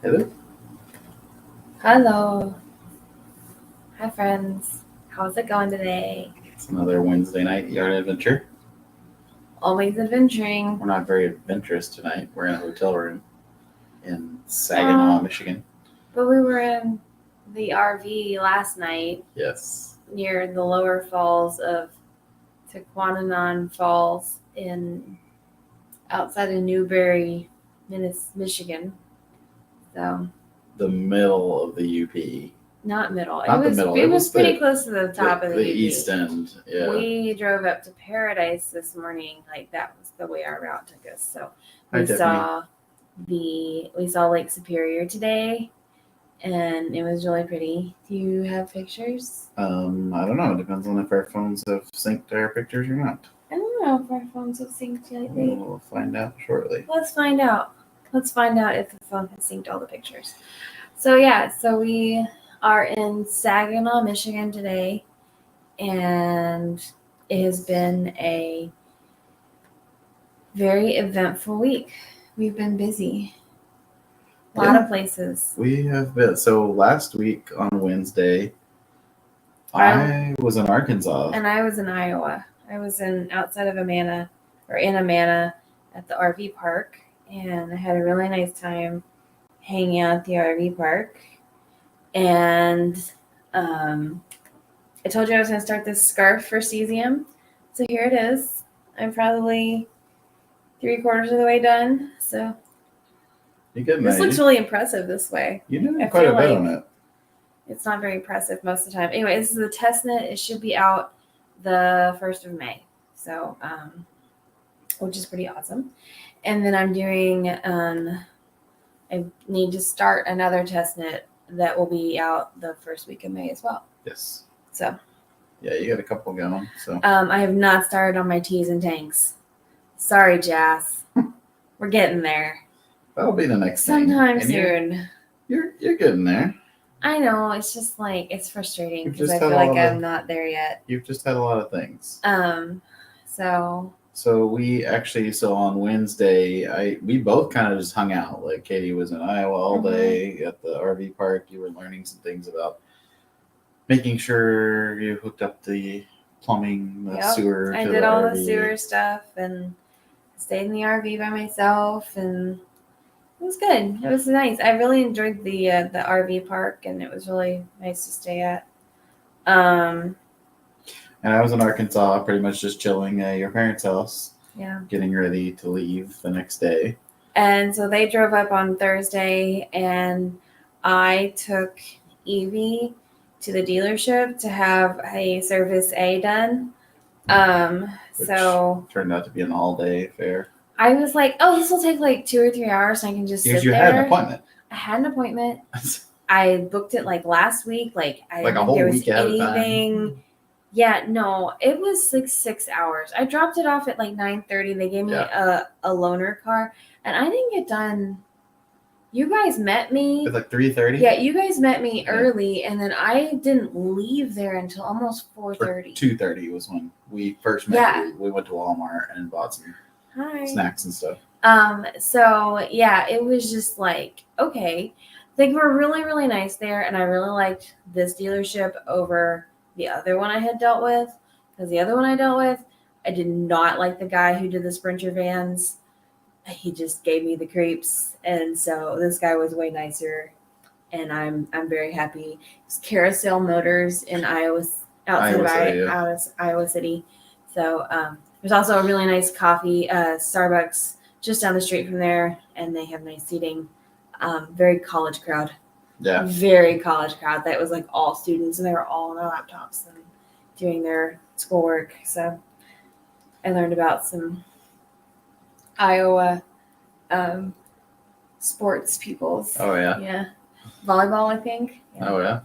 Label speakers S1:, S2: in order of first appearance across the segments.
S1: Hello.
S2: Hello. Hi, friends. How's it going today?
S1: It's another Wednesday night yard adventure.
S2: Always adventuring.
S1: We're not very adventurous tonight. We're in a hotel room in Saginaw,
S2: Well,
S1: Michigan.
S2: but we were in the RV last night
S1: Yes.
S2: near the lower falls of Tequamanon Falls in outside of Newberry, Michigan. So
S1: The middle of the UP.
S2: not middle.
S1: Not the middle.
S2: It was pretty
S1: the,
S2: close to the top of the UP.
S1: east end. Yeah.
S2: We drove up to Paradise this morning. Like that was the way our route took us. So
S1: Hi,
S2: we
S1: Tiffany.
S2: saw Lake Superior today, and it was really pretty. Do you have pictures?
S1: I don't know. It depends on if our phones have synced our pictures or not.
S2: I don't know if our phones have synced lately.
S1: We'll find out shortly.
S2: Let's find out. Let's find out if the phone has synced all the pictures. So yeah, so we are in Saginaw, Michigan today, and it has been a very eventful week. We've been busy. A lot of places.
S1: We have been. So last week on Wednesday, I was in Arkansas.
S2: And I was in Iowa. I was outside of Amana, or in Amana at the RV park, and I had a really nice time hanging out at the RV park. And I told you I was going to start this scarf for cesium. So here it is. I'm probably 3/4 of the way done. So this looks really impressive this way.
S1: You did quite a bit on it.
S2: It's not very impressive most of the time. Anyway, this is the test knit. It should be out the 1st of May. So, which is pretty awesome. And then I'm doing, I need to start another test knit that will be out the first week of May as well.
S1: Yes.
S2: So.
S1: Yeah, you got a couple going. So.
S2: I have not started on my tees and tanks. Sorry, Jazz. We're getting there.
S1: That'll be the next
S2: sometime soon.
S1: You're getting there.
S2: I know, it's just like, it's frustrating because I feel like I'm not there yet.
S1: You've just had a lot of things.
S2: So
S1: we actually, on Wednesday, we both kind of just hung out. Like Katie was in Iowa all day at the RV park. You were learning some things about making sure you hooked up the plumbing, the sewer.
S2: I did all the sewer stuff and stayed in the RV by myself, and it was good. It was nice. I really enjoyed the RV park, and it was really nice to stay at.
S1: And I was in Arkansas, pretty much just chilling at your parents' house.
S2: Yeah.
S1: Getting ready to leave the next day.
S2: And so they drove up on Thursday, and I took Evie to the dealership to have a Service A done. Which
S1: turned out to be an all-day affair.
S2: I was like, oh, this will take like 2 or 3 hours, and I can just sit there.
S1: You had an appointment.
S2: I had an appointment. I booked it like last week. Like I
S1: like a whole week ahead of time.
S2: Yeah, no, it was like 6 hours. I dropped it off at like 9:30. They gave me a loaner car, and I didn't get done. You guys met me.
S1: It's like 3:30.
S2: Yeah, you guys met me early, and then I didn't leave there until almost 4:30.
S1: 2:30 was when we first met. Yeah. We went to Walmart and bought some snacks and stuff.
S2: So yeah, it was just like, okay. They were really, really nice there, and I really liked this dealership over the other one I had dealt with. Because the other one I dealt with, I did not like the guy who did the Sprinter vans. He just gave me the creeps, and so this guy was way nicer, and I'm very happy. It's Carousel Motors in Iowa City. So there's also a really nice coffee, Starbucks just down the street from there, and they have nice seating. Very college crowd.
S1: Yeah.
S2: Very college crowd. That was like all students, and they were all on their laptops and doing their schoolwork. So I learned about some Iowa sports peoples.
S1: Oh, yeah?
S2: Yeah. Volleyball, I think.
S1: Yeah. Oh, yeah?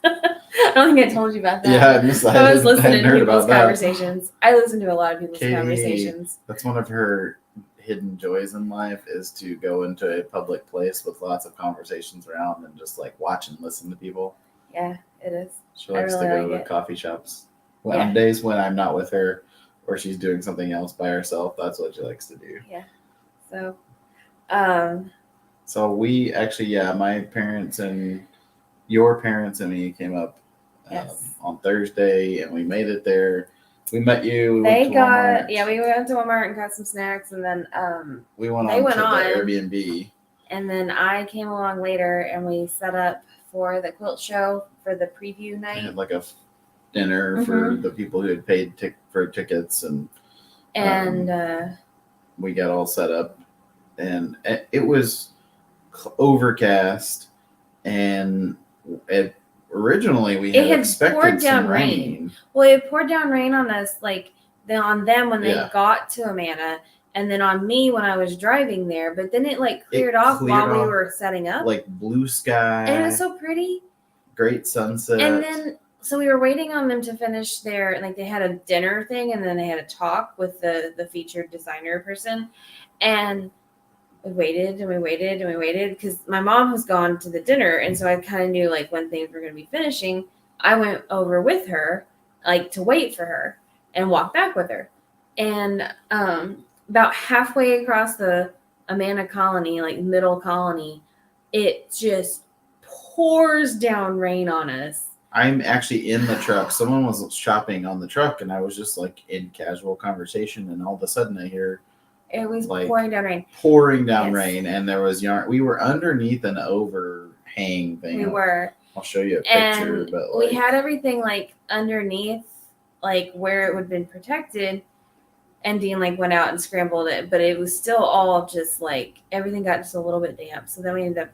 S2: I don't think I told you about that.
S1: Yeah,
S2: I was listening to people's conversations. I listen to a lot of people's conversations.
S1: That's one of her hidden joys in life, is to go into a public place with lots of conversations around and just like watch and listen to people.
S2: Yeah, it is.
S1: She likes to go to coffee shops. On days when I'm not with her or she's doing something else by herself, that's what she likes to do.
S2: Yeah. So,
S1: So we actually, yeah, my parents and your parents and me came up
S2: Yes.
S1: on Thursday, and we made it there. We met you. We
S2: They
S1: went to Walmart.
S2: we went to Walmart and got some snacks, and then
S1: We went
S2: they
S1: on
S2: went
S1: to
S2: on.
S1: the Airbnb.
S2: And then I came along later, and we set up for the quilt show for the preview
S1: We
S2: night.
S1: had like a dinner for the people who had paid for tickets, and we got all set up, and it was overcast, and originally we had expected some rain.
S2: Well, it poured down rain on us, on them when they
S1: Yeah.
S2: got to Amana, and then on me when I was driving there. But then it cleared off while we were setting up,
S1: like blue sky,
S2: and it was so pretty.
S1: Great sunset.
S2: And then so we were waiting on them to finish their they had a dinner thing, and then they had a talk with the featured designer person, and we waited and we waited and we waited because my mom was gone to the dinner, and so I kind of knew when things were going to be finishing. I went over with her to wait for her and walk back with her, and about halfway across the Amana colony, middle colony, it just pours down rain on us.
S1: I'm actually in the truck. Someone was shopping on the truck, and I was just in casual conversation, and all of a sudden I hear
S2: it was pouring down rain.
S1: Pouring down rain, and there was yarn. We were underneath an overhang thing.
S2: We were.
S1: I'll show you a picture.
S2: And
S1: but
S2: we had everything underneath, where it would have been protected. And Dean went out and scrambled it, but it was still all just everything got just a little bit damp. So then we ended up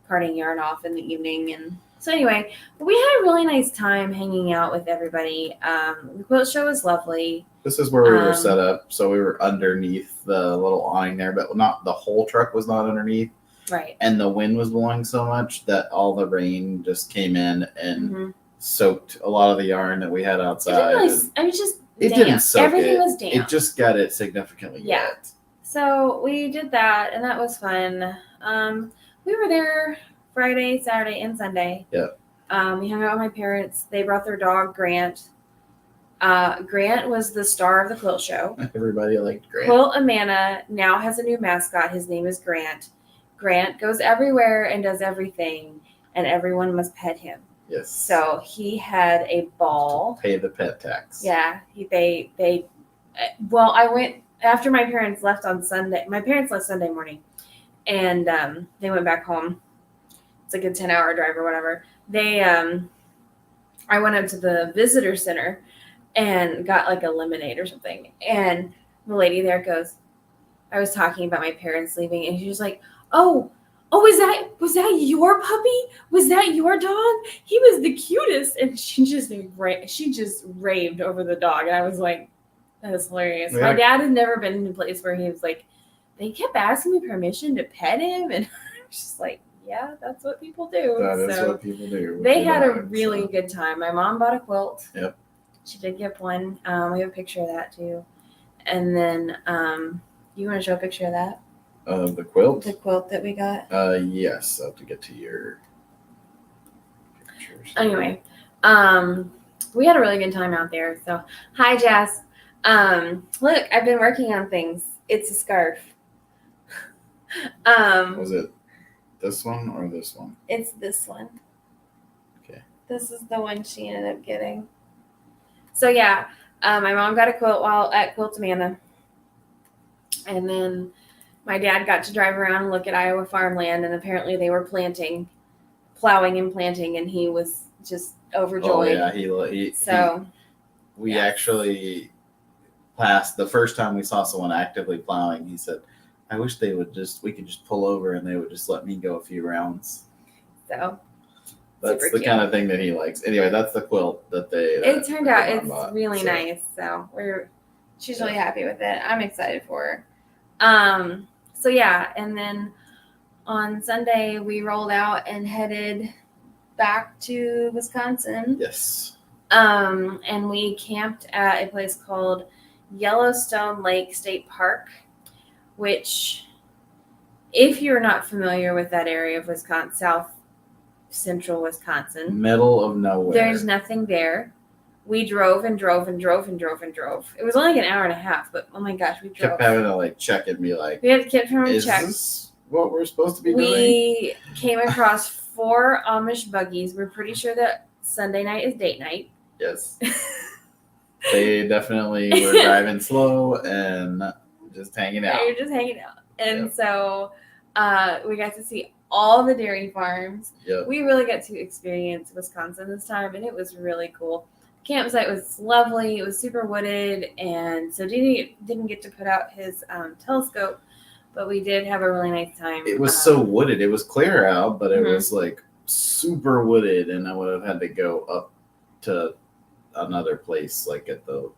S2: carting yarn off in the evening, and so anyway, we had a really nice time hanging out with everybody. The quilt show was lovely.
S1: This is where we were set up, so we were underneath the little awning there, but not the whole truck was not underneath.
S2: Right.
S1: And the wind was blowing so much that all the rain just came in and soaked a lot of the yarn that we had outside.
S2: It
S1: didn't soak
S2: Everything
S1: it.
S2: was damp.
S1: It just got it significantly wet.
S2: So we did that, and that was fun. We were there Friday, Saturday, and Sunday.
S1: Yep.
S2: We hung out with my parents. They brought their dog, Grant. Grant was the star of the quilt show.
S1: Everybody liked Grant.
S2: Quilt Amana now has a new mascot. His name is Grant. Grant goes everywhere and does everything, and everyone must pet him.
S1: Yes.
S2: So he had a ball.
S1: Pay the pet tax.
S2: Yeah. I went after my parents left on Sunday. My parents left Sunday morning, and they went back home. It's a 10-hour drive or whatever. I went up to the visitor center and got a lemonade or something. And the lady there goes, I was talking about my parents leaving, and she was like, oh, was that your puppy? Was that your dog? He was the cutest. And she just raved over the dog. And I was like, that is hilarious. Yeah. My dad had never been in a place where he was they kept asking me permission to pet him. And I was just yeah, that's what people do.
S1: That is what people do.
S2: They had a really good time. My mom bought a quilt.
S1: Yep.
S2: She did get one. We have a picture of that too. And then you want to show a picture of that?
S1: The quilt?
S2: The quilt that we got?
S1: Yes. I'll have to get to your pictures.
S2: Anyway, we had a really good time out there. So, hi, Jess. Look, I've been working on things. It's a scarf.
S1: Was it this one or this one?
S2: It's this one.
S1: Okay.
S2: This is the one she ended up getting. So, yeah, my mom got a quilt while at Quilt Amana. And then my dad got to drive around and look at Iowa farmland, and apparently they were plowing and planting, and he was just overjoyed.
S1: Oh, yeah. We actually passed the first time we saw someone actively plowing. He said, I wish we could just pull over and they would just let me go a few rounds.
S2: So
S1: that's the kind of thing that he likes. Anyway, that's the quilt that
S2: it turned out it's really nice. So she's really happy with it. I'm excited for her. So yeah, and then on Sunday we rolled out and headed back to Wisconsin.
S1: Yes.
S2: And we camped at a place called Yellowstone Lake State Park, which, if you're not familiar with that area of Wisconsin, south central Wisconsin,
S1: middle of nowhere,
S2: there's nothing there. We drove and drove and drove and drove and drove. It was only an hour and a half, but oh my gosh, we drove.
S1: Kept having to check and be like,
S2: we had to keep having to check.
S1: Is this what we're supposed to be doing?
S2: We came across 4 Amish buggies. We're pretty sure that Sunday night is date night.
S1: Yes. They definitely were driving slow and just hanging out.
S2: They were just hanging out. And
S1: Yep.
S2: so we got to see all the dairy farms.
S1: Yep.
S2: We really got to experience Wisconsin this time, and it was really cool. The campsite was lovely. It was super wooded, and so didn't get to put out his telescope, but we did have a really nice time.
S1: It was so wooded. It was clear out, but it
S2: Mhm.
S1: was like super wooded, and I would have had to go up to another place, like at the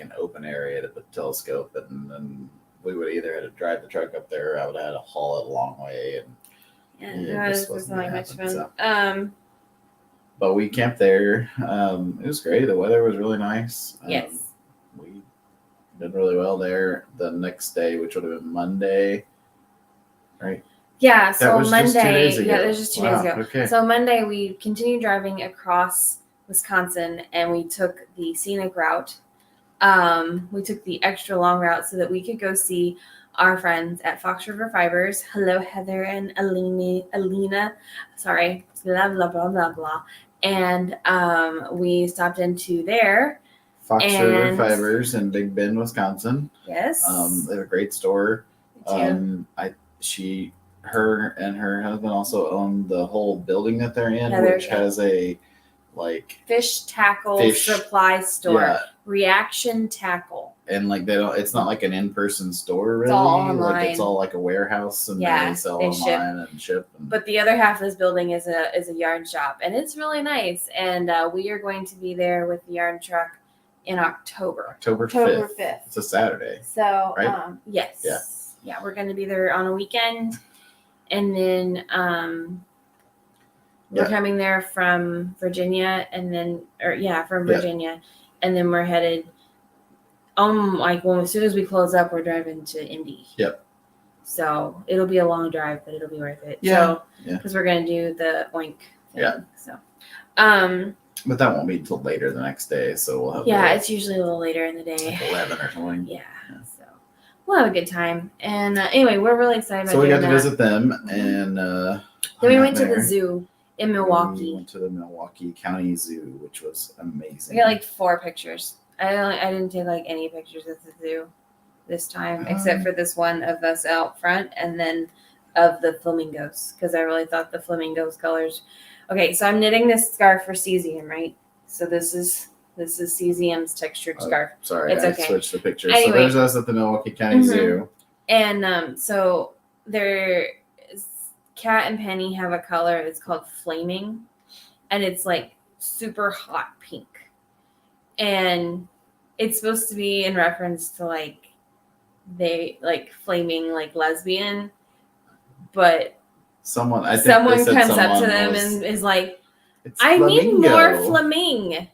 S1: an open area to put the telescope, and then we would either had to drive the truck up there, or I would have had to haul it a long way, and
S2: Yeah,
S1: it
S2: it
S1: just
S2: was
S1: wasn't
S2: like
S1: gonna
S2: much
S1: happen,
S2: fun.
S1: But we camped there. It was great. The weather was really nice.
S2: Yes.
S1: We did really well there. The next day, which would have been Monday, right?
S2: Yeah,
S1: That
S2: so
S1: was
S2: Monday.
S1: just 2 days ago.
S2: Yeah, that was just 2 days ago.
S1: Okay.
S2: So Monday we continued driving across Wisconsin, and we took the scenic route. We took the extra long route so that we could go see our friends at Fox River Fibers. Hello, Heather and Alina. Sorry, blah blah blah blah blah. And we stopped into there.
S1: Fox River
S2: and-
S1: Fibers in Big Bend, Wisconsin.
S2: Yes.
S1: They have a great store.
S2: Me too.
S1: Her and her husband also own the whole building that they're in,
S2: Heather,
S1: which
S2: yeah.
S1: has a like
S2: Fish tackle
S1: fish-
S2: supply store.
S1: yeah,
S2: Reaction tackle.
S1: and like they don't. It's not like an in-person store really.
S2: It's all
S1: Like
S2: online.
S1: it's all like a warehouse, and
S2: Yeah,
S1: they sell
S2: they ship.
S1: online and ship. And
S2: But the other half of this building is a yarn shop, and it's really nice. And we are going to be there with the yarn truck in October.
S1: October 5th.
S2: 5th.
S1: It's a Saturday.
S2: So
S1: Right?
S2: yes,
S1: Yeah.
S2: we're going to be there on a weekend, and then we're
S1: Yeah.
S2: coming there from Virginia, and then from
S1: Yeah.
S2: Virginia, and then we're headed. As soon as we close up, we're driving to Indy.
S1: Yep.
S2: So it'll be a long drive, but it'll be worth it.
S1: Yeah.
S2: So,
S1: Yeah.
S2: because we're gonna do the oink thing.
S1: Yeah.
S2: So,
S1: But that won't be until later the next day, so we'll have
S2: yeah, it's usually a little later in the day.
S1: like 11 or something.
S2: Yeah. So we'll have a good time. And anyway, we're really excited about
S1: So we got
S2: doing
S1: to
S2: that.
S1: visit them, and
S2: Then we
S1: hung
S2: went
S1: out
S2: to the
S1: there.
S2: zoo in
S1: We
S2: Milwaukee.
S1: went to the Milwaukee County Zoo, which was amazing.
S2: We got like 4 pictures. I didn't take like any pictures at the zoo this time, except for this one of us out front, and then of the flamingos, because I really thought the flamingos colors. Okay, so I'm knitting this scarf for cesium, right? So this is cesium's textured scarf,
S1: Sorry,
S2: It's
S1: I
S2: okay.
S1: switched the pictures.
S2: Anyway.
S1: So there's us at the Milwaukee County
S2: Mhm.
S1: Zoo.
S2: and so there, Kat and Penny have a color. It's called flaming, and it's like super hot pink, and it's supposed to be in reference to like they like flaming like lesbian, but
S1: Someone comes
S2: comes up to them and is like,
S1: "It's
S2: I need
S1: flamingo."
S2: more flaming,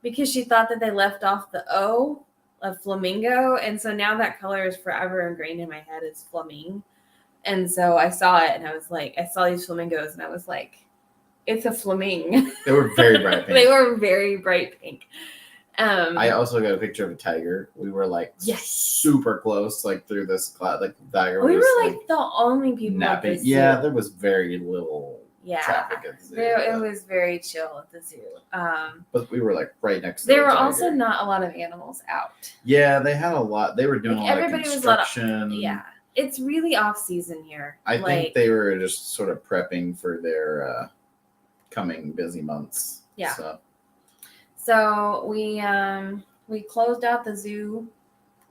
S2: because she thought that they left off the O of flamingo, and so now that color is forever ingrained in my head as flaming. And so I saw it, and I was like, I saw these flamingos, and I was like, it's a flaming.
S1: They were very bright pink.
S2: They were very bright pink.
S1: I also got a picture of a tiger. We were like
S2: Yes.
S1: super close, like through this cloud. Like the tiger
S2: we
S1: was
S2: were like the only people at the
S1: napping.
S2: zoo.
S1: Yeah, there was very little
S2: Yeah,
S1: traffic at the zoo.
S2: it was very chill at the zoo.
S1: But we were like right next to
S2: There
S1: the
S2: were
S1: tiger.
S2: also not a lot of animals out.
S1: Yeah, they had a lot. They were doing
S2: Like,
S1: a lot of
S2: everybody was a lot of-
S1: construction.
S2: Yeah, it's really off season here.
S1: I think they were just sort of prepping for their coming busy months.
S2: Yeah.
S1: So,
S2: So we closed out the zoo.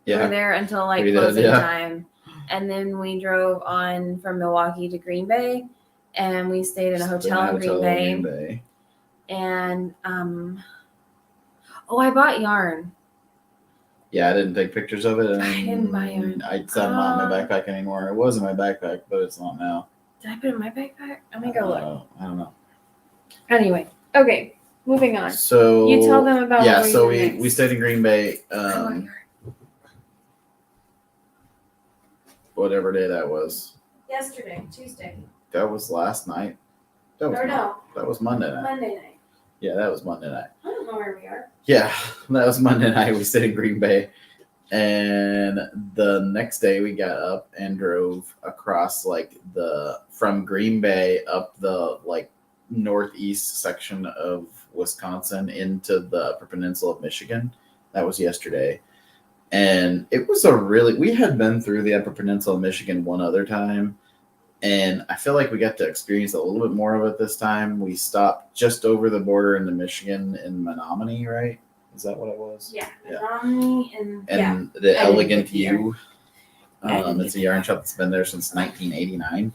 S2: We were
S1: yeah.
S2: there until like
S1: We did,
S2: closing
S1: yeah.
S2: time, and then we drove on from Milwaukee to Green Bay, and we stayed in a hotel in Green Bay. And I bought yarn.
S1: Yeah, I didn't take pictures of it. And
S2: I didn't buy yarn.
S1: It's not in my backpack anymore. It was in my backpack, but it's not now.
S2: Did I put it in my backpack? I'm gonna go look.
S1: I don't know.
S2: Anyway, okay, moving on.
S1: So
S2: You tell them about
S1: yeah.
S2: what
S1: So
S2: we
S1: we
S2: did
S1: we
S2: next.
S1: stayed in Green Bay.
S2: I want yarn.
S1: Whatever day that was.
S2: Yesterday, Tuesday.
S1: That was last night. That was
S2: Or no,
S1: That was Monday night.
S2: Monday night.
S1: Yeah, that was Monday night.
S2: I don't know where we are.
S1: Yeah, that was Monday night. We stayed in Green Bay. And the next day we got up and drove across from Green Bay up the northeast section of Wisconsin into the Upper Peninsula of Michigan. That was yesterday. And it was we had been through the Upper Peninsula of Michigan one other time. And I feel like we got to experience a little bit more of it this time. We stopped just over the border into Michigan in Menominee, right? Is that what it was?
S2: Yeah. Menominee
S1: and the Elegant U.
S2: Yeah,
S1: It's a yarn shop that's been there since 1989.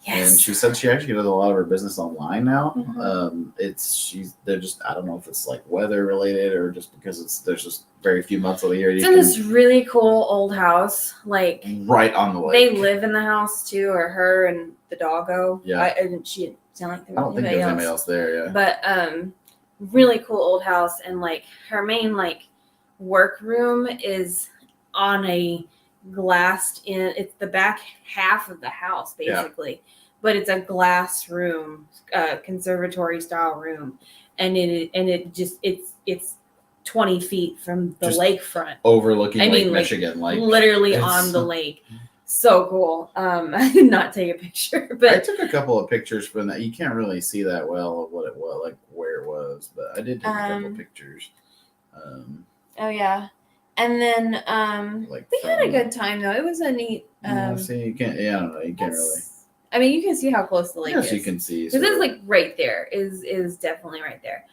S2: Yes.
S1: And she said she actually does a lot of her business online now.
S2: Mhm.
S1: They're just, I don't know if it's like weather related or just because there's just very few months of the year.
S2: It's in this really cool old house, like
S1: right on the lake.
S2: They live in the house too, or her and the doggo.
S1: Yeah.
S2: She didn't sound like there
S1: I
S2: was
S1: don't think there's anybody else there. Yeah.
S2: But really cool old house, and like her main work room is on a glassed in. It's the back half of the house basically, but it's a glass room, conservatory style room, and it's 20 feet from the
S1: Just
S2: lakefront,
S1: overlooking Lake Michigan,
S2: literally on the lake. So cool. I did not take a picture, but
S1: I took a couple of pictures from that. You can't really see that well of what it was, like where it was, but I did take a couple pictures.
S2: Oh yeah, and then we had a good time though. It was a neat.
S1: See, you can't. Yeah, I don't know. You can't really.
S2: I mean, you can see how close the lake is.
S1: Yes, you can see.
S2: Because it's like right there. Is definitely right there.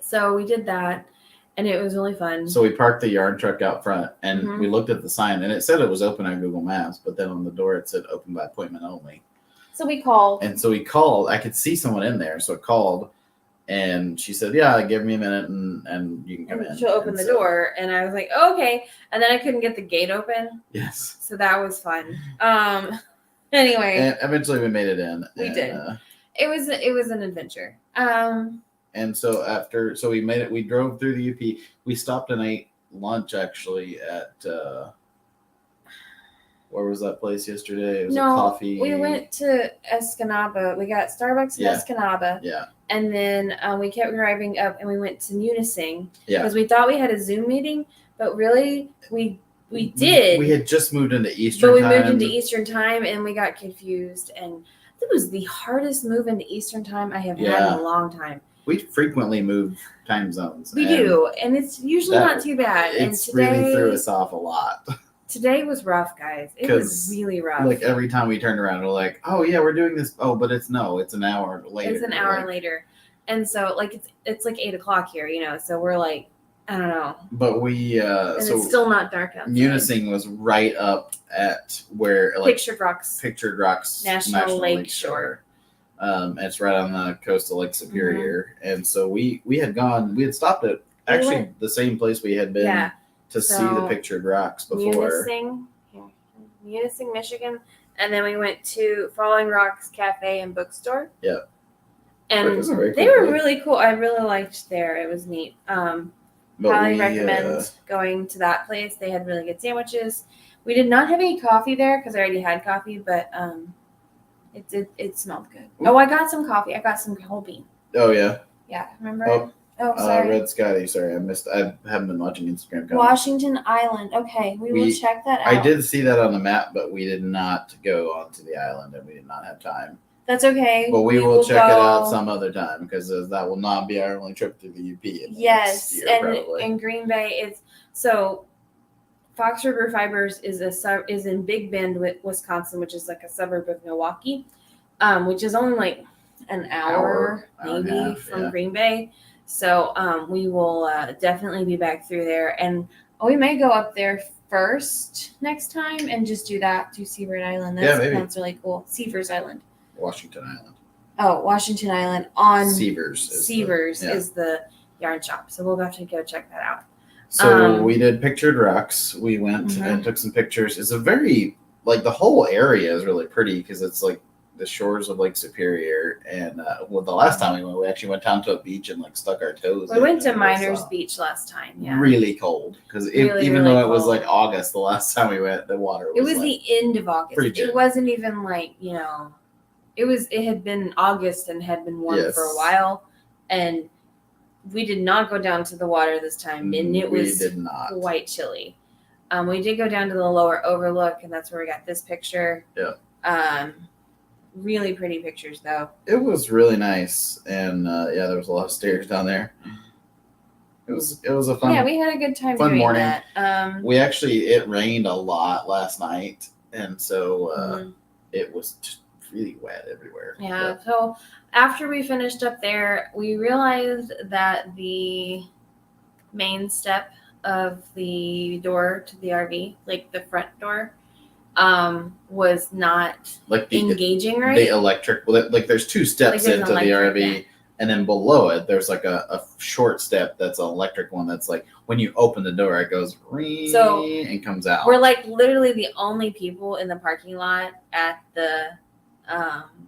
S2: So we did that, and it was really fun.
S1: So we parked the yarn truck out front, and we looked at the sign, and it said it was open on Google Maps, but then on the door it said open by appointment only.
S2: So we called.
S1: And so we called. I could see someone in there, so I called, and she said, "Yeah, give me a minute, and you can come in."
S2: She'll open the door, and I was like, oh, "Okay," and then I couldn't get the gate open.
S1: Yes.
S2: So that was fun. Anyway.
S1: And eventually we made it in.
S2: We did. It was an adventure.
S1: And so we made it. We drove through the UP. We stopped and ate lunch actually at where was that place yesterday? It was a coffee.
S2: We went to Escanaba. We got Starbucks in Escanaba.
S1: Yeah.
S2: And then we kept driving up, and we went to Munising.
S1: Yeah.
S2: Because we thought we had a Zoom meeting, but really we did.
S1: We had just moved into Eastern
S2: time.
S1: But
S2: we moved into Eastern time, and we got confused. And it was the hardest move into Eastern time I have had in a long time.
S1: We frequently move time zones.
S2: We do, and it's usually not too bad.
S1: It's
S2: and today,
S1: really threw us off a lot.
S2: Today was rough, guys. It was really rough.
S1: Like every time we turned around, we're like, "Oh yeah, we're doing this." Oh, but it's an hour later.
S2: It's an hour later, and so it's like 8:00 here, So we're like, I don't know.
S1: But we
S2: and it's still not dark outside.
S1: Munising was right up at where
S2: Pictured Rocks
S1: National Lake Shore. It's right on the coast of Lake Superior, and so we had stopped at actually the same place we had been to see the Pictured Rocks before.
S2: Munising, Michigan, and then we went to Falling Rocks Cafe and Bookstore.
S1: Yeah,
S2: and they were really cool. I really liked there. It was neat. Highly recommend going to that place. They had really good sandwiches. We did not have any coffee there because I already had coffee, but it smelled good. Oh, I got some coffee. I got some whole bean.
S1: Oh yeah.
S2: Yeah, remember? Oh, sorry.
S1: Red Scotty. Sorry, I haven't been watching Instagram.
S2: Washington Island. Okay, we will check that out.
S1: I did see that on the map, but we did not go onto the island, and we did not have time.
S2: That's okay.
S1: But we will check it out some other time because that will not be our only trip through the UP.
S2: Yes, in Green Bay, it's so. Fox River Fibers is in Big Bend, Wisconsin, which is like a suburb of Milwaukee, which is only like an hour maybe from Green Bay. So we will definitely be back through there, and we may go up there first next time and just do Seabird Island. That's really cool. Seavers Island.
S1: Washington Island.
S2: Oh, Washington Island on
S1: Seavers
S2: is the yarn shop. So we'll have to go check that out.
S1: So we did Pictured Rocks. We went and took some pictures. It's a very the whole area is really pretty because it's like the shores of Lake Superior. And the last time we actually went down to a beach and stuck our toes.
S2: We went to Miners Beach last time. Yeah,
S1: really cold because even though it was like August the last time we went, the water was.
S2: It was the end of August. It wasn't even It had been August and had been warm for a while, and we did not go down to the water this time, and it
S1: We
S2: was
S1: did not.
S2: quite chilly. We did go down to the lower overlook, and that's where we got this picture.
S1: Yeah.
S2: Really pretty pictures, though.
S1: It was really nice, and yeah, there was a lot of stairs down there. It was a fun.
S2: Yeah, we had a good time
S1: fun
S2: doing
S1: morning.
S2: that.
S1: It rained a lot last night, and so it was just really wet everywhere.
S2: Yeah. So after we finished up there, we realized that the main step of the door to the RV, like the front door, was not
S1: like
S2: engaging right.
S1: The electric, like there's two steps
S2: Like
S1: into the RV,
S2: yeah.
S1: And then below it there's like a short step that's an electric one that's like when you open the door it goes ring and comes out.
S2: We're like literally the only people in the parking lot at the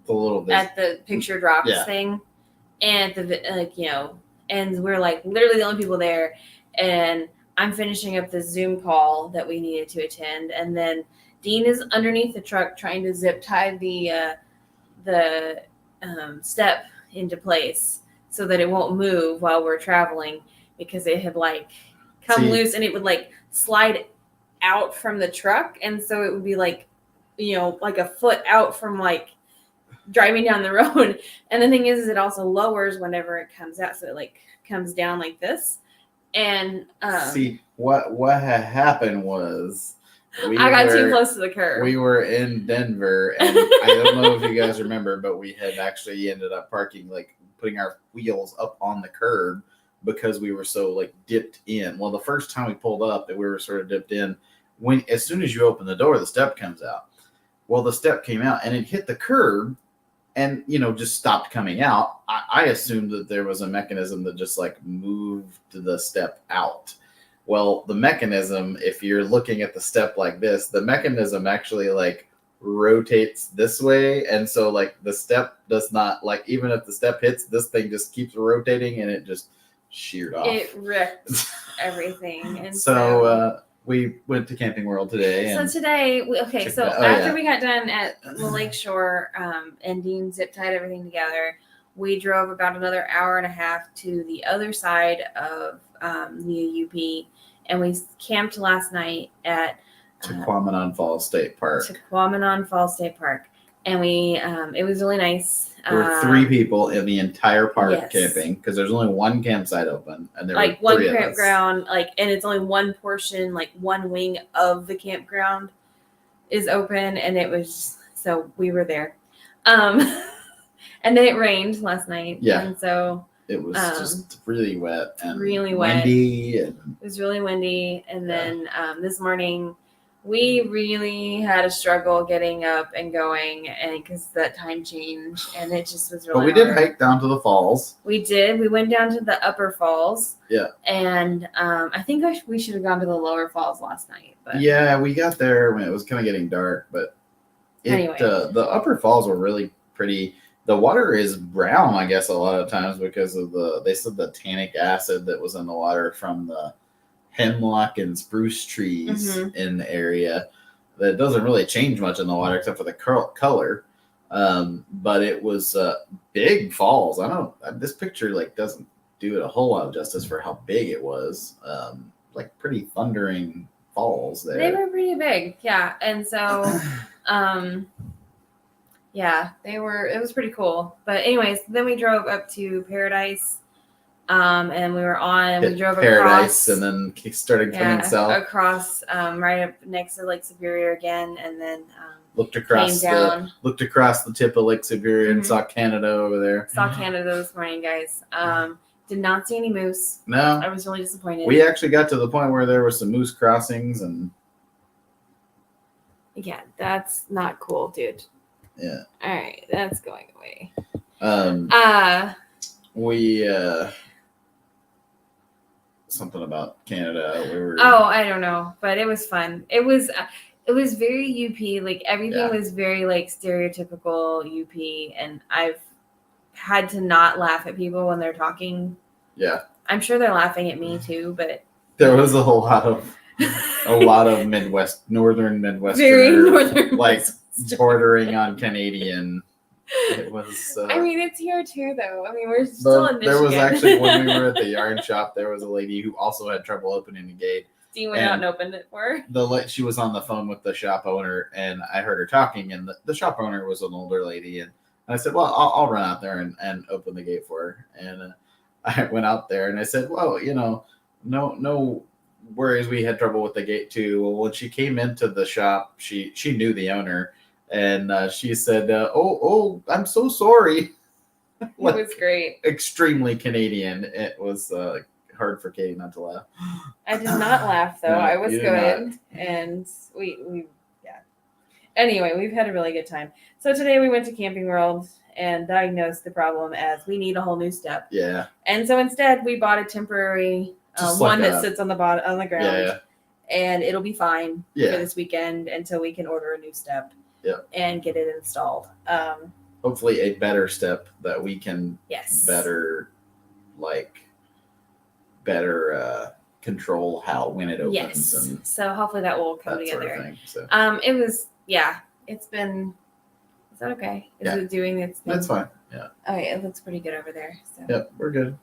S1: little bit
S2: at the picture drops thing, and and we're like literally the only people there, and I'm finishing up the Zoom call that we needed to attend, and then Dean is underneath the truck trying to zip tie the step into place so that it won't move while we're traveling, because it had like come loose and it would like slide out from the truck, and so it would be like like a foot out from like driving down the road. And the thing is it also lowers whenever it comes out, so it like comes down like this. And
S1: see what had happened was
S2: I got too close to the curb.
S1: We were in Denver, and I don't know if you guys remember, but we had actually ended up parking, like putting our wheels up on the curb because we were so like dipped in. Well, the first time we pulled up, that we were sort of dipped in. As soon as you open the door, the step comes out. Well, the step came out and it hit the curb, and just stopped coming out. I assumed that there was a mechanism that just like moved the step out. Well, the mechanism, if you're looking at the step like this, the mechanism actually like rotates this way. And so like the step does not, like, even if the step hits, this thing just keeps rotating and it just sheared off.
S2: It wrecked everything. And
S1: so we went to Camping World today.
S2: So today, after we got done at the lakeshore and Dean zip tied everything together, we drove about another hour and a half to the other side of the UP, and we camped last night at
S1: Tequamanon Falls State Park.
S2: And we it was really nice.
S1: There were 3 people in the entire park camping, because there's only one campsite open, and there
S2: like
S1: were
S2: 3 one campground, and it's only one portion, like one wing of the campground is open, and it was so we were there. And then it rained last night.
S1: Yeah.
S2: And so
S1: it was just really wet and
S2: really
S1: windy.
S2: It was really windy. And then this morning we really had a struggle getting up and going, and because that time change, and it just was really
S1: But we did hike down to the falls.
S2: We did. We went down to the upper falls.
S1: Yeah.
S2: And I think we should have gone to the lower falls last night. But
S1: yeah, we got there when it was kind of getting dark. But
S2: anyway.
S1: The upper falls were really pretty. The water is brown, I guess, a lot of times because of they said the tannic acid that was in the water from the hemlock and spruce trees in the area. That doesn't really change much in the water except for the color. But it was big falls. I don't know. This picture like doesn't do it a whole lot of justice for how big it was. Like pretty thundering falls there.
S2: They were pretty big, yeah. And so yeah, they were. It was pretty cool. But anyways, then we drove up to Paradise, and we drove
S1: Paradise,
S2: across,
S1: and then started coming south
S2: across, right up next to Lake Superior again, and then
S1: looked across the tip of Lake Superior and saw Canada over there.
S2: Saw Canada this morning, guys. Did not see any moose.
S1: No,
S2: I was really disappointed.
S1: We actually got to the point where there were some moose crossings, and
S2: yeah, that's not cool, dude.
S1: Yeah.
S2: All right, that's going away.
S1: We something about Canada.
S2: I don't know, but it was fun. It was very UP. Like everything was very like stereotypical UP, and I've had to not laugh at people when they're talking.
S1: Yeah.
S2: I'm sure they're laughing at me too, but
S1: there was a lot of northern Midwestern,
S2: very northern,
S1: like bordering on Canadian It was.
S2: I mean, it's here too, though. I mean, we're still in Michigan.
S1: There was actually when we were at the yarn shop, there was a lady who also had trouble opening the gate.
S2: Dean went out and opened it for her.
S1: She was on the phone with the shop owner, and I heard her talking. And the shop owner was an older lady, and I said, "Well, I'll run out there and open the gate for her." And I went out there, and I said, "Well, no worries. We had trouble with the gate too." Well, when she came into the shop, she knew the owner. And she said, "Oh, I'm so sorry."
S2: It was great.
S1: Extremely Canadian. It was hard for Katie not to laugh.
S2: I did not laugh though.
S1: No,
S2: I was
S1: you did
S2: good,
S1: not.
S2: and we yeah. Anyway, we've had a really good time. So today we went to Camping World and diagnosed the problem as we need a whole new step.
S1: Yeah.
S2: And so instead, we bought a temporary one that sits on the bottom on the ground.
S1: Yeah.
S2: And it'll be fine for
S1: Yeah.
S2: this weekend until we can order a new step.
S1: Yep.
S2: And get it installed.
S1: Hopefully a better step that we can better control when it opens.
S2: Yes.
S1: And
S2: so hopefully that will come
S1: that
S2: together.
S1: Sort of thing, so.
S2: It was it's been, is that okay? Is it doing its thing?
S1: That's fine. Yeah.
S2: Okay, it looks pretty good over there. So.
S1: Yep, we're good.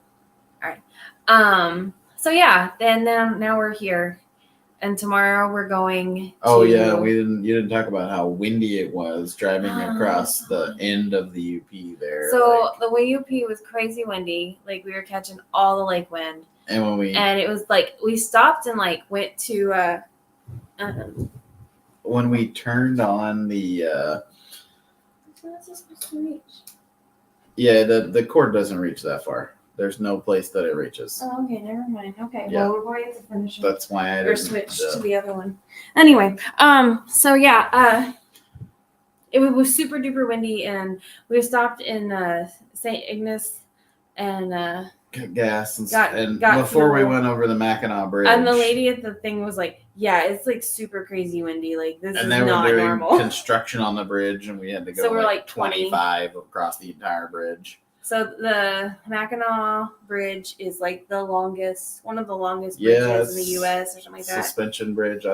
S2: All right. So yeah, then now we're here. And tomorrow we're going
S1: to... you didn't talk about how windy it was driving across the end of the UP there.
S2: So the way UP was crazy windy. Like we were catching all the lake wind.
S1: And
S2: and it was like we stopped and like went to
S1: when we turned on the
S2: which one is this supposed to reach?
S1: Yeah, the cord doesn't reach that far. There's no place that it reaches.
S2: Oh, okay, never mind. Okay,
S1: Yeah.
S2: well, we're going to finish it.
S1: That's why I
S2: or switch to the other one. Anyway, so yeah, it was super duper windy, and we stopped in St. Ignace, and
S1: gas and
S2: got
S1: before we
S2: fuel.
S1: went over the Mackinac Bridge.
S2: And the lady at the thing was like, "Yeah, it's like super crazy windy. Like this is
S1: they were
S2: not
S1: doing
S2: normal."
S1: Construction on the bridge, and we had to go
S2: So we're like
S1: 25 across the entire bridge.
S2: So the Mackinac Bridge is like one of the longest bridges in the U.S. or something like that.
S1: Suspension bridge.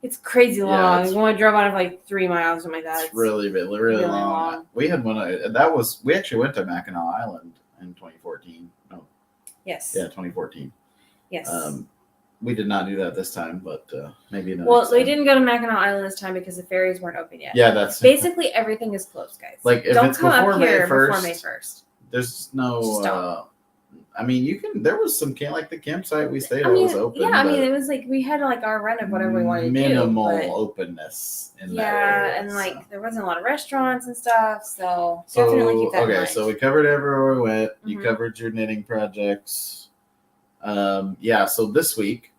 S2: It's crazy long.
S1: Yeah,
S2: we only drove on it for like 3 miles or something like that.
S1: It's really long. We had one. We actually went to Mackinac Island in 2014. No.
S2: Yes.
S1: Yeah, 2014.
S2: Yes.
S1: We did not do that this time, but maybe another.
S2: Well, we didn't go to Mackinac Island this time because the ferries weren't open yet.
S1: Yeah, that's
S2: basically everything is closed, guys.
S1: Like if
S2: don't
S1: it's
S2: come
S1: before
S2: up
S1: May
S2: here
S1: 1st,
S2: before May 1st.
S1: There's no. I mean, you can. There was some like the campsite we stayed at was open.
S2: Yeah, I mean, it was like we had like our rent of whatever we wanted to do.
S1: Minimal openness in that area.
S2: Yeah, and like there wasn't a lot of restaurants and stuff, so definitely keep that in mind.
S1: So we covered everywhere we went. You covered your knitting projects. So this week,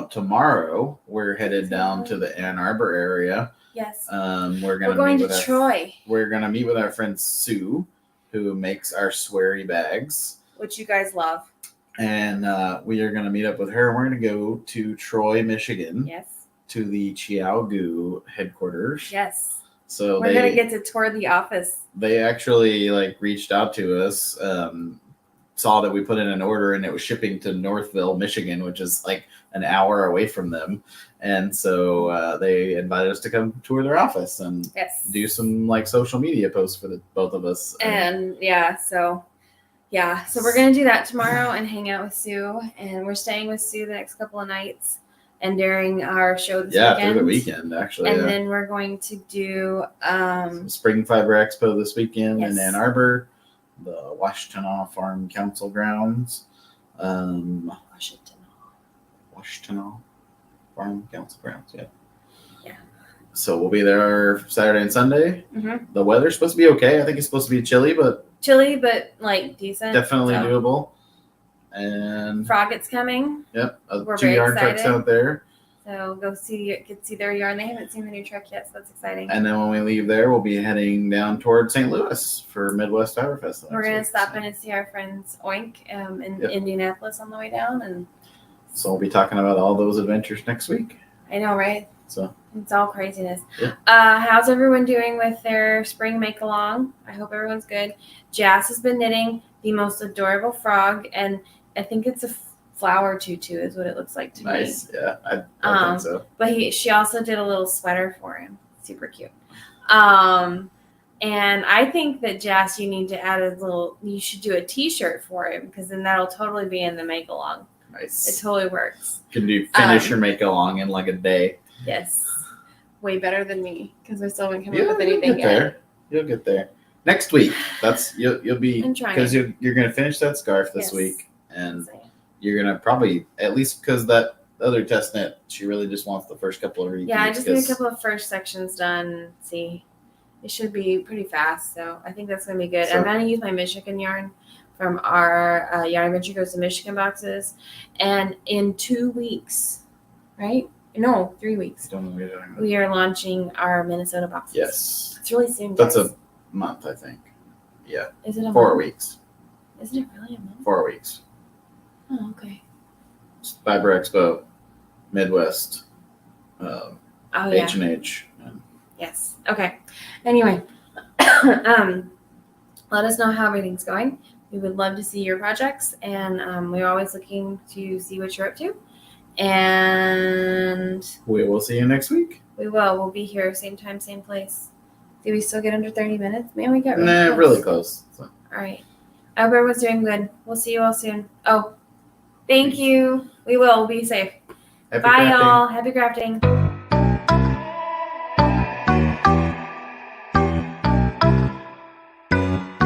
S1: tomorrow we're headed down to the Ann Arbor area.
S2: Yes.
S1: We're
S2: going to Troy.
S1: We're gonna meet with our friend Sue, who makes our sweary bags,
S2: which you guys love.
S1: And we are going to meet up with her. We're going to go to Troy, Michigan.
S2: Yes.
S1: To the Chiaogoo headquarters.
S2: Yes.
S1: So
S2: we're going to get to tour the office.
S1: They actually reached out to us, saw that we put in an order, and it was shipping to Northville, Michigan, which is like an hour away from them. And so they invited us to come tour their office and do some social media posts for the both of us.
S2: And so we're going to do that tomorrow and hang out with Sue. And we're staying with Sue the next couple of nights and during our show this weekend.
S1: Yeah, through the weekend, actually.
S2: And then we're going to do
S1: Spring Fiber Expo this weekend in Ann Arbor, the Washtenaw Farm Council grounds. Washtenaw Farm Council grounds, yeah. So we'll be there Saturday and Sunday. Mm-hmm. The weather's supposed to be okay. I think it's supposed to be chilly, but
S2: decent.
S1: Definitely doable. And
S2: Froggett's coming.
S1: Yep,
S2: we're
S1: 2 yarn trucks out there.
S2: So get to see their yarn. They haven't seen the new truck yet, so that's exciting.
S1: And then when we leave there, we'll be heading down toward St. Louis for Midwest Fiberfest.
S2: We're gonna stop in and see our friends Oink in Indianapolis on the way down, and
S1: so we'll be talking about all those adventures next week.
S2: I know, right?
S1: So
S2: it's all craziness.
S1: Yeah.
S2: How's everyone doing with their spring make along? I hope everyone's good. Jazz has been knitting the most adorable frog, and I think it's a flower tutu is what it looks like to me.
S1: Nice, yeah, I think so.
S2: But she also did a little sweater for him. Super cute. And I think that Jess, you need to add you should do a t-shirt for him because then that'll totally be in the make along. It
S1: Nice.
S2: totally works.
S1: Can do finish your make along in like a day.
S2: Yes. Way better than me because I still haven't come
S1: Yeah,
S2: up with anything yet.
S1: You'll get there. Next week. you'll be
S2: I'm trying.
S1: because you're gonna finish that scarf this
S2: Yes.
S1: week, and you're gonna probably at least because that other test knit, she really just wants the first couple of repeats.
S2: Yeah, I just need a couple of first sections done. See, it should be pretty fast, so I think that's gonna be good.
S1: So-
S2: I'm gonna use my Michigan yarn from our Yarn Adventure Goes to Michigan boxes, and in 2 weeks, right? No, 3 weeks.
S1: Don't know what you're talking about.
S2: We are launching our Minnesota boxes.
S1: Yes,
S2: It's really soon.
S1: that's
S2: guys.
S1: a month, I think. Yeah,
S2: Is it a
S1: 4
S2: month?
S1: weeks.
S2: Isn't it really a month?
S1: 4 weeks.
S2: Oh, okay.
S1: Fiber Expo, Midwest,
S2: Oh yeah.
S1: H&H.
S2: Yes. Okay. Anyway, let us know how everything's going. We would love to see your projects, and we're always looking to see what you're up to. And
S1: We will see you next week.
S2: we will. We'll be here same time, same place. Did we still get under 30 minutes? Man, we got
S1: Nah, really close. So.
S2: All right. I hope everyone's doing good. We'll see you all soon. Oh, thank you. We will. Be safe.
S1: Happy
S2: Bye,
S1: crafting.
S2: y'all. Happy crafting.